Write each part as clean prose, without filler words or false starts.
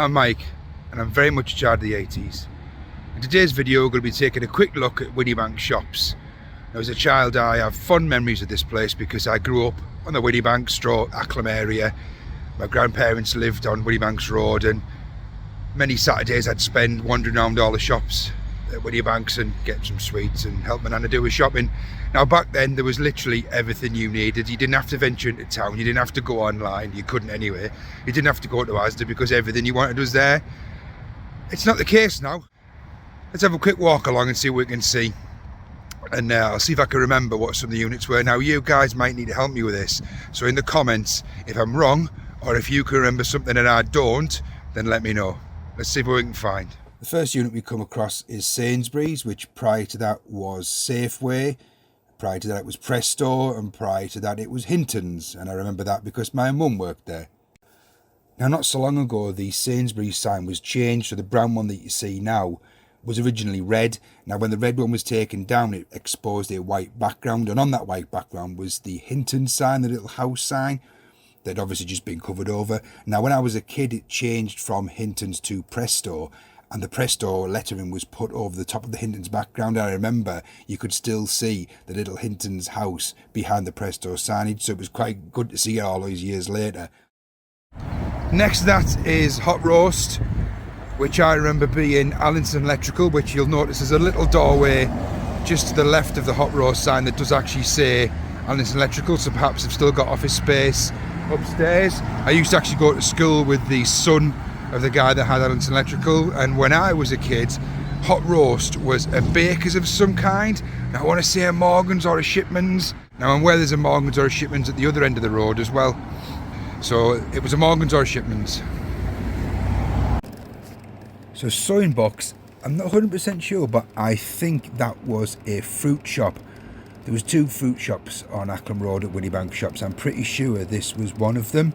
I'm Mike, and I'm very much a child of the 80s. In today's video, we're going to be taking a quick look at Whinney Banks Shops. Now, as a child, I have fond memories of this place because I grew up on the Whinney Banks Acklam area. My grandparents lived on Whinney Banks Road, and many Saturdays I'd spend wandering around all the shops at Whinney Banks and getting some sweets and help my nana do her shopping. Now, back then there was literally everything you needed. You didn't have to venture into town, you didn't have to go online, you couldn't anyway. You didn't have to go to Asda because everything you wanted was there. It's not the case now. Let's have a quick walk along and see what we can see. And I'll see if I can remember what some of the units were. Now, you guys might need to help me with this. So in the comments, if I'm wrong, or if you can remember something and I don't, then let me know. Let's see what we can find. The first unit we come across is Sainsburys, which prior to that was Safeway. Prior to that it was Presto, and prior to that it was Hinton's, and I remember that because my mum worked there. Now, not so long ago the Sainsburys sign was changed, so the brown one that you see now was originally red. Now, when the red one was taken down, it exposed a white background, and on that white background was the Hinton's sign, the little house sign that had obviously just been covered over. Now, when I was a kid, it changed from Hinton's to Presto, and the Presto lettering was put over the top of the Hinton's background. I remember you could still see the little Hinton's house behind the Presto signage, so it was quite good to see it all those years later. Next to that is Hot Roast, which I remember being Allinson Electrical, which you'll notice is a little doorway just to the left of the Hot Roast sign that does actually say Allinson Electrical, so perhaps they've still got office space upstairs. I used to actually go to school with the son of the guy that had Allinson Electrical, and when I was a kid, Hot Roast was a baker's of some kind. Now, I want to say a Morgan's or a Shipman's. Now, I'm aware there's a Morgan's or a Shipman's at the other end of the road as well. So it was a Morgan's or a Shipman's. So Sewing Box, I'm not 100% sure, but I think that was a fruit shop. There was two fruit shops on Acklam Road at Whinney Banks Shops. I'm pretty sure this was one of them.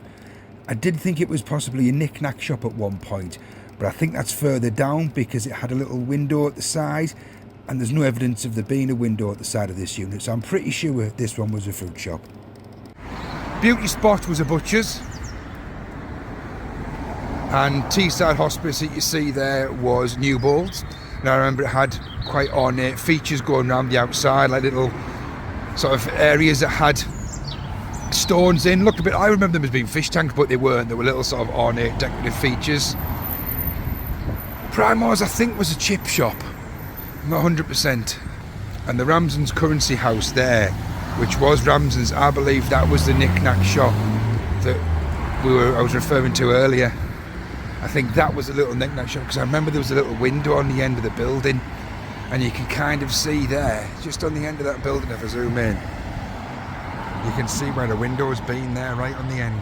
I did think it was possibly a knick-knack shop at one point, but I think that's further down because it had a little window at the side, and there's no evidence of there being a window at the side of this unit, so I'm pretty sure this one was a fruit shop. Beauty Spot was a butcher's, and Teesside Hospice that you see there was Newbold's. Now, I remember it had quite ornate features going around the outside, like little sort of areas that had stones in. Looked a bit, I remember them as being fish tanks, but they weren't. They were little sort of ornate decorative features. Primor's, I think, was a chip shop. I'm not 100%. And the Ramsden's Currency House there, which was Ramsden's, I believe that was the knick-knack shop that I was referring to earlier. I think that was a little knick-knack shop because I remember there was a little window on the end of the building, and you can kind of see there, just on the end of that building, if I zoom in, you can see where the window has been there, right on the end.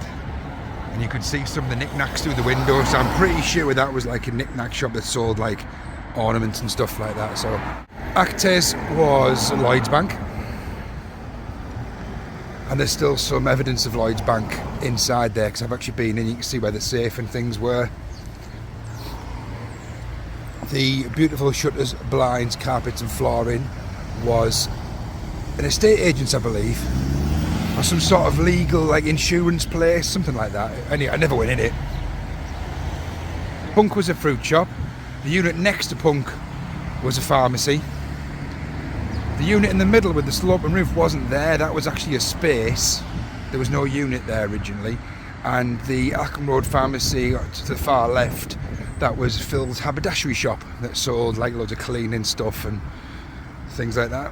And you could see some of the knickknacks through the window, so I'm pretty sure that was like a knickknack shop that sold like ornaments and stuff like that. So Actes was Lloyd's Bank, and there's still some evidence of Lloyd's Bank inside there because I've actually been in. You can see where the safe and things were. The beautiful shutters, blinds, carpets and flooring was an estate agent's, I believe, or some sort of legal like insurance place, something like that. Anyway, I never went in it. Punk was a fruit shop. The unit next to Punk was a pharmacy. The unit in the middle with the sloping roof wasn't there. That was actually a space. There was no unit there originally. And the Acklam Road pharmacy to the far left, that was Phil's haberdashery shop that sold like loads of cleaning stuff and things like that.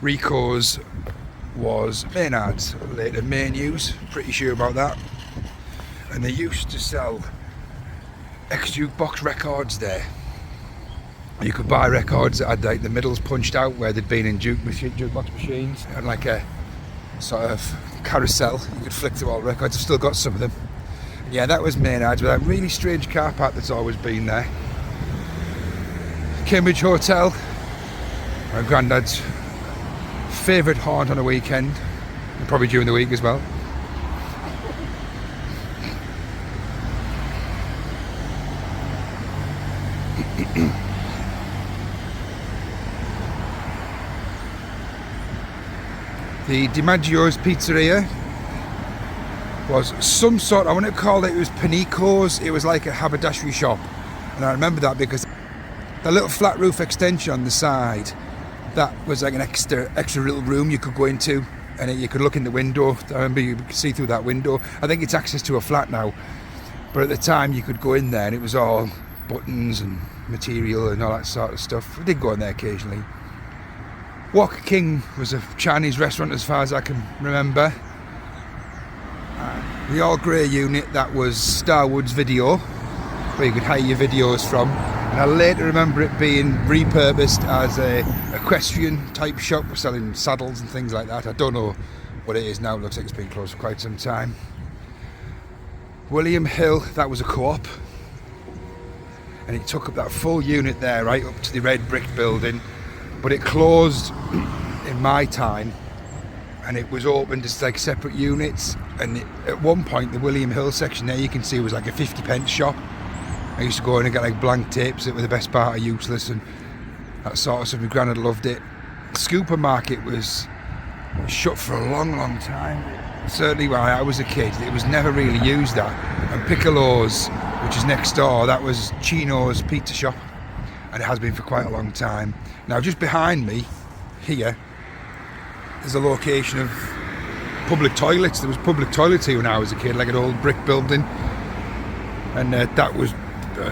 Rico's was Maynard's, later Maynews, pretty sure about that. And they used to sell ex-jukebox records there. You could buy records that had like the middles punched out where they'd been in jukebox machines, and like a sort of carousel. You could flick through all the records. I've still got some of them. And yeah, that was Maynard's with that really strange car park that's always been there. Cambridge Hotel, my granddad's favourite haunt on a weekend, and probably during the week as well. The DiMaggio's Pizzeria, was some sort, I want to call it was Panico's. It was like a haberdashery shop, and I remember that because the little flat roof extension on the side, that was like an extra little room you could go into, and you could look in the window. I remember you could see through that window. I think it's access to a flat now, but at the time you could go in there and it was all buttons and material and all that sort of stuff. I did go in there occasionally. Walker King was a Chinese restaurant as far as I can remember. The all grey unit, that was Starwood's Video, where you could hire your videos from. And I later remember it being repurposed as a equestrian type shop selling saddles and things like that. I don't know what it is now. It looks like it's been closed for quite some time. William Hill, that was a co-op, and it took up that full unit there right up to the red brick building, but it closed in my time and it was opened as like separate units. And at one point the William Hill section there, you can see, was like a 50p shop. I used to go in and get like blank tapes that were the best part of useless and that sort of stuff. My granddad loved it. Scooper Market was shut for a long time. Certainly when I was a kid, it was never really used that. And Piccolo's, which is next door, that was Chino's pizza shop, and it has been for quite a long time. Now just behind me here, there's a location of public toilets. There was public toilets here when I was a kid, like an old brick building, and that was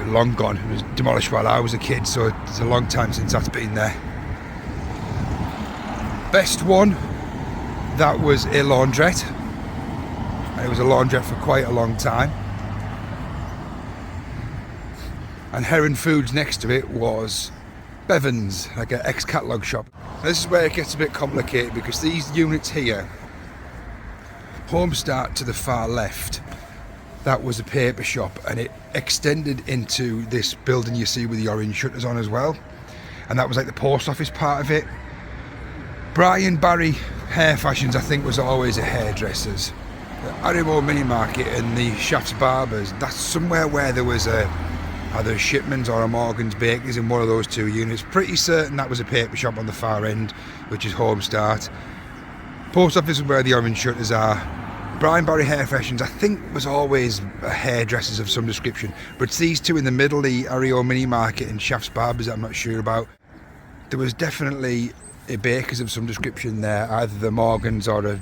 long gone. It was demolished while I was a kid, so it's a long time since that's been there. Best one, that was a laundrette, and it was a laundrette for quite a long time. And Heron Foods next to it was Bevan's, like an ex-catalogue shop. This is where it gets a bit complicated, because these units here, Home Start to the far left, that was a paper shop, and it extended into this building you see with the orange shutters on as well, and that was like the post office part of it. Brian Barry Hair Fashions, I think, was always a hairdresser's. The Arimo Mini Market and the Shafts Barbers, that's somewhere where there was either a Shipman's or a Morgan's Bakeries in one of those two units. Pretty certain that was a paper shop on the far end, which is Home Start. Post office is where the orange shutters are. Brian Barry Hair Fashions, I think, was always hairdressers of some description, but it's these two in the middle, the Ario Mini Market and Shafts Barbers, that I'm not sure about. There was definitely a bakers of some description there, either the Morgans or a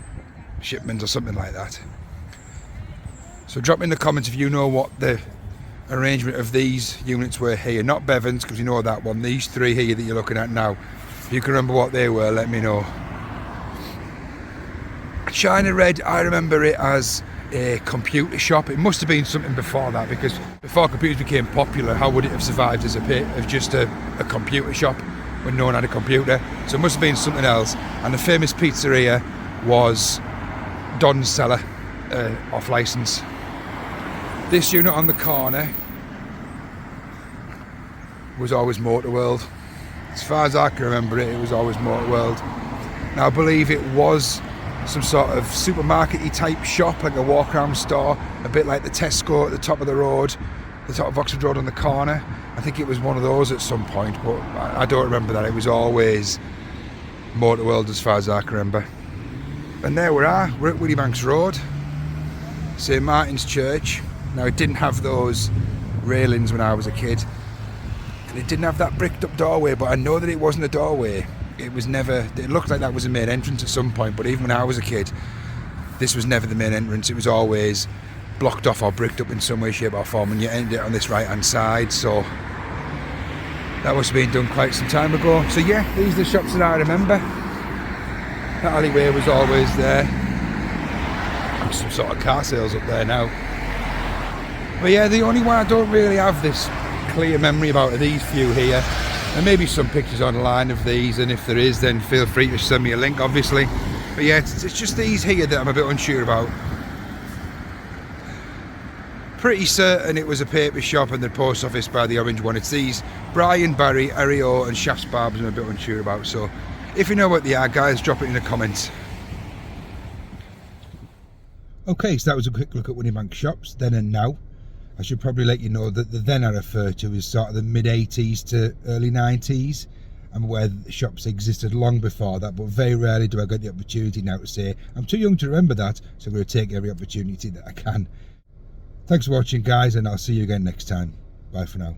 Shipman's or something like that. So drop in the comments if you know what the arrangement of these units were here. Not Bevan's, because you know that one. These three here that you're looking at now, if you can remember what they were, let me know. China Red, I remember it as a computer shop. It must have been something before that, because before computers became popular, how would it have survived as just a computer shop when no one had a computer? So it must have been something else. And the famous pizzeria was Don's Cellar, off license. This unit on the corner was always Motor World. As far as I can remember it, it was always Motor World. Now I believe it was some sort of supermarket-y type shop, like a walk-around store, a bit like the Tesco at the top of the road, the top of Oxford Road on the corner. I think it was one of those at some point, but I don't remember that. It was always Motor World as far as I can remember. And there we are, we're at Whinney Banks Road, St Martin's Church. Now it didn't have those railings when I was a kid, and it didn't have that bricked up doorway, but I know that it wasn't a doorway. It looked like that was the main entrance at some point, but even when I was a kid, this was never the main entrance. It was always blocked off or bricked up in some way, shape or form, and you ended it on this right hand side. So that must have been done quite some time ago. So yeah, these are the shops that I remember. That alleyway was always there. There's some sort of car sales up there now. But yeah, the only one I don't really have this clear memory about are these few here. There may be some pictures online of these, and if there is, then feel free to send me a link, obviously. But yeah, it's just these here that I'm a bit unsure about. Pretty certain it was a paper shop and the post office by the orange one. It's these Brian Barry, Ario and Shafts Barbers I'm a bit unsure about. So if you know what they are, guys, drop it in the comments. Okay, so that was a quick look at Whinney Banks Shops then and now. I should probably let you know that the then I refer to is sort of the mid-80s to early 90s. I'm aware that the shops existed long before that, but very rarely do I get the opportunity now to say I'm too young to remember that, so I'm going to take every opportunity that I can. Thanks for watching, guys, and I'll see you again next time. Bye for now.